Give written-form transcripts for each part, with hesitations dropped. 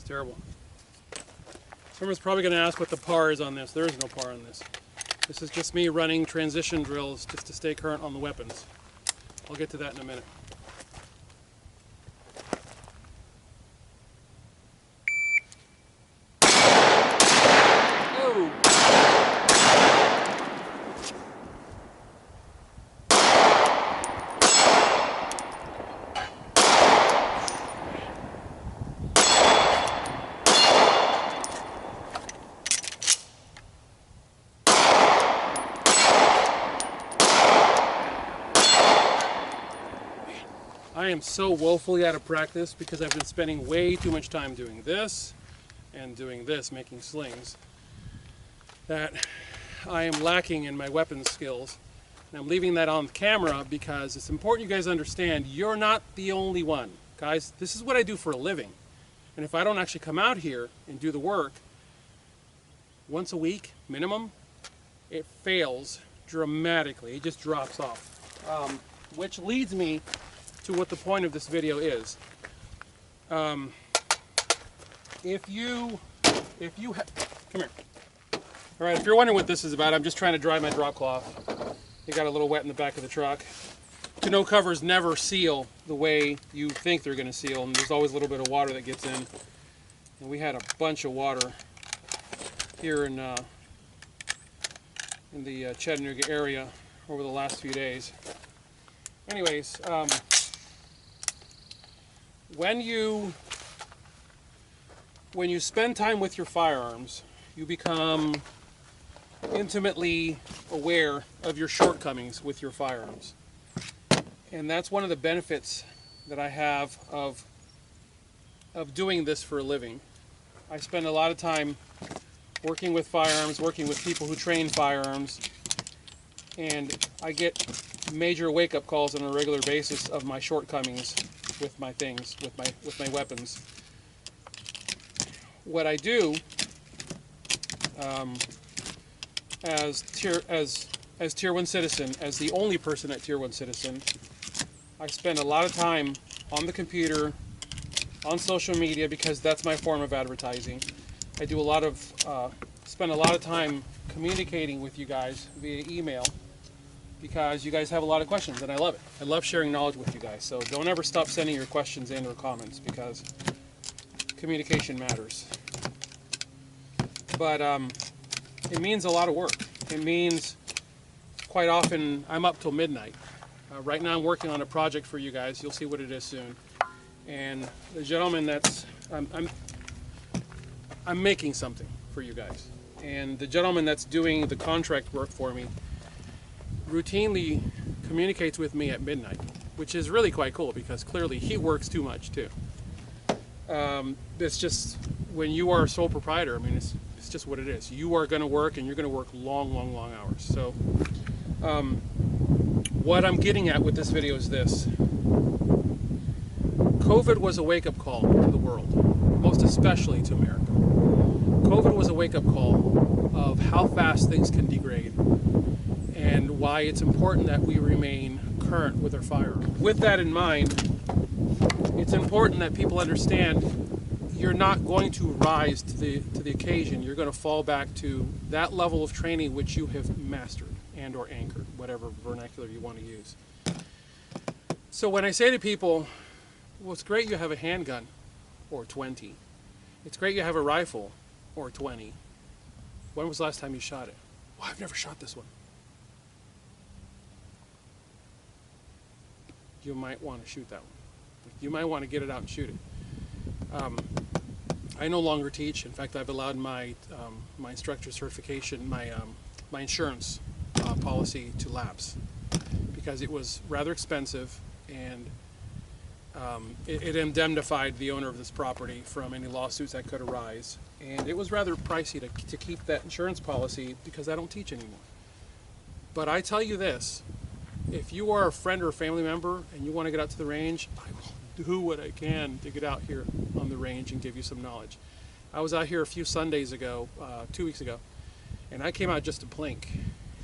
terrible. Someone's probably going to ask what the par is on this. There is no par on this. This is just me running transition drills just to stay current on the weapons. I'll get to that in a minute. I am so woefully out of practice because I've been spending way too much time doing this and doing this, making slings, that I am lacking in my weapons skills. And I'm leaving that on camera because it's important you guys understand you're not the only one. Guys, this is what I do for a living. And if I don't actually come out here and do the work once a week, minimum, it fails dramatically. It just drops off. Which leads me to what the point of this video is. Come here. All right, if you're wondering what this is about, I'm just trying to dry my drop cloth. It got a little wet in the back of the truck. Tonneau covers never seal the way you think they're going to seal, and there's always a little bit of water that gets in. And we had a bunch of water here in the Chattanooga area over the last few days. Anyways, when you spend time with your firearms, you become intimately aware of your shortcomings with your firearms. And that's one of the benefits that I have of doing this for a living. I spend a lot of time working with firearms, working with people who train firearms, and I get major wake-up calls on a regular basis of my shortcomings with my things, with my weapons. What I do as Tier 1 Citizen, as the only person at Tier 1 Citizen, I spend a lot of time on the computer, on social media, because that's my form of advertising. I do spend a lot of time communicating with you guys via email, because you guys have a lot of questions, and I love it. I love sharing knowledge with you guys, so don't ever stop sending your questions in or comments, because communication matters. But it means a lot of work. It means quite often I'm up till midnight. Right now I'm working on a project for you guys. You'll see what it is soon. And the gentleman that's, I'm making something for you guys. And the gentleman that's doing the contract work for me routinely communicates with me at midnight, which is really quite cool because clearly he works too much too. It's just, when you are a sole proprietor, I mean, it's just what it is. You are going to work, and you're going to work long, long, long hours. So what I'm getting at with this video is this. COVID was a wake-up call to the world, most especially to America. COVID was a wake-up call of how fast things can degrade and why it's important that we remain current with our firearms. With that in mind, it's important that people understand you're not going to rise to the occasion. You're going to fall back to that level of training which you have mastered and or anchored, whatever vernacular you want to use. So when I say to people, well, it's great you have a handgun, or 20. It's great you have a rifle, or 20. When was the last time you shot it? Well, I've never shot this one. You might want to shoot that one. You might want to get it out and shoot it. I no longer teach. In fact, I've allowed my my instructor certification, my insurance policy to lapse because it was rather expensive, and it indemnified the owner of this property from any lawsuits that could arise. And it was rather pricey to keep that insurance policy because I don't teach anymore. But I tell you this, if you are a friend or a family member and you want to get out to the range, I will do what I can to get out here on the range and give you some knowledge. I was out here a few Sundays ago, 2 weeks ago, and I came out just to blink,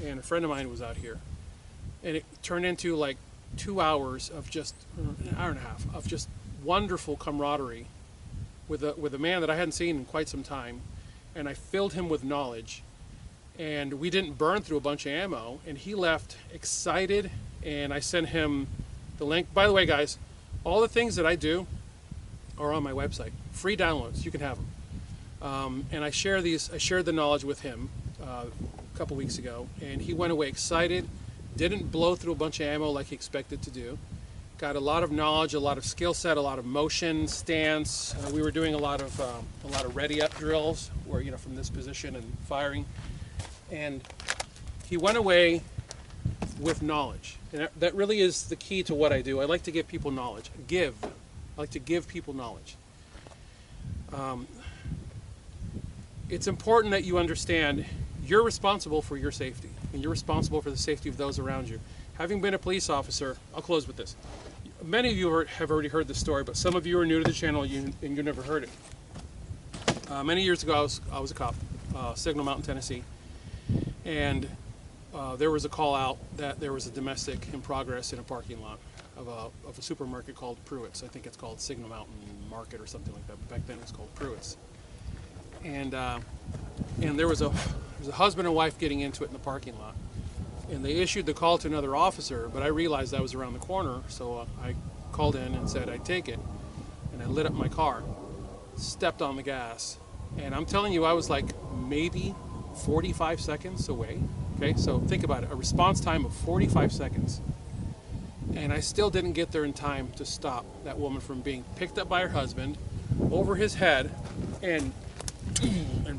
and a friend of mine was out here, and it turned into like 2 hours of just, an hour and a half, of just wonderful camaraderie with a man that I hadn't seen in quite some time, and I filled him with knowledge, and we didn't burn through a bunch of ammo, and he left excited, and I sent him the link. By the way, guys, all the things that I do are on my website. Free downloads, you can have them. And I shared the knowledge with him a couple weeks ago, and he went away excited, didn't blow through a bunch of ammo like he expected to do. Got a lot of knowledge, a lot of skill set, a lot of motion, stance. We were doing a lot of ready up drills, where from this position and firing. And he went away with knowledge, and that really is the key to what I do. I like to give people knowledge. I like to give people knowledge. It's important that you understand you're responsible for your safety, and you're responsible for the safety of those around you. Having been a police officer, I'll close with this. Many of you have already heard this story, but some of you are new to the channel and you never heard it. Many years ago, I was a cop, Signal Mountain, Tennessee, and there was a call out that there was a domestic in progress in a parking lot of a supermarket called Pruitt's. I think it's called Signal Mountain Market or something like that, but back then it was called Pruitt's. And there was a husband and wife getting into it in the parking lot. And they issued the call to another officer, but I realized I was around the corner, so I called in and said I'd take it. And I lit up my car, stepped on the gas, and I'm telling you, I was like maybe 45 seconds away. Okay, so think about it, a response time of 45 seconds. And I still didn't get there in time to stop that woman from being picked up by her husband, over his head, and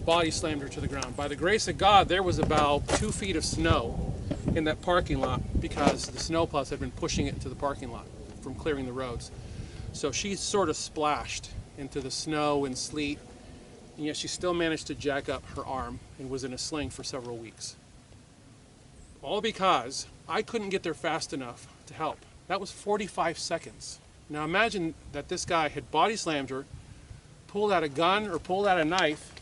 body slammed her to the ground. By the grace of God, there was about 2 feet of snow in that parking lot because the snowplows had been pushing it into the parking lot from clearing the roads. So she sort of splashed into the snow and sleet, and yet she still managed to jack up her arm and was in a sling for several weeks. All because I couldn't get there fast enough to help. That was 45 seconds. Now imagine that this guy had body slammed her, pulled out a gun or pulled out a knife,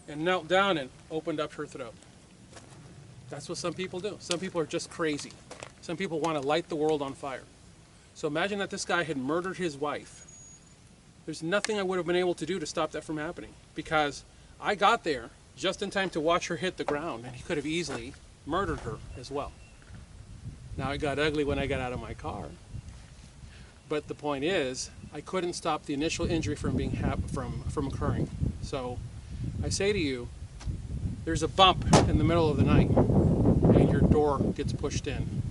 and knelt down and opened up her throat. That's what some people do. Some people are just crazy. Some people want to light the world on fire. So imagine that this guy had murdered his wife. There's nothing I would have been able to do to stop that from happening, because I got there just in time to watch her hit the ground, and he could have easily murdered her as well. Now it got ugly when I got out of my car. But the point is, I couldn't stop the initial injury from from occurring. So I say to you, there's a bump in the middle of the night and your door gets pushed in.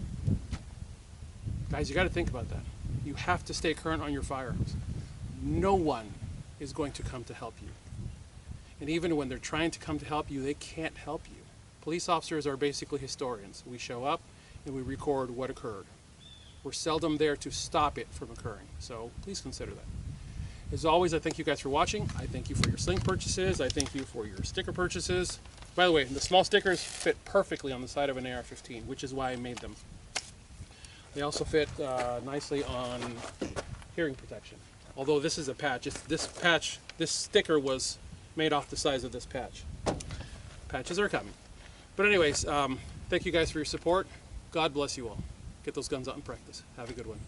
Guys, you got to think about that. You have to stay current on your firearms. No one is going to come to help you. And even when they're trying to come to help you, they can't help you. Police officers are basically historians. We show up and we record what occurred. We're seldom there to stop it from occurring. So please consider that. As always, I thank you guys for watching. I thank you for your sling purchases. I thank you for your sticker purchases. By the way, the small stickers fit perfectly on the side of an AR-15, which is why I made them. They also fit nicely on hearing protection. Although this is a patch. This sticker was made off the size of this patch. Patches are coming. But anyways, thank you guys for your support. God bless you all. Get those guns out and practice. Have a good one.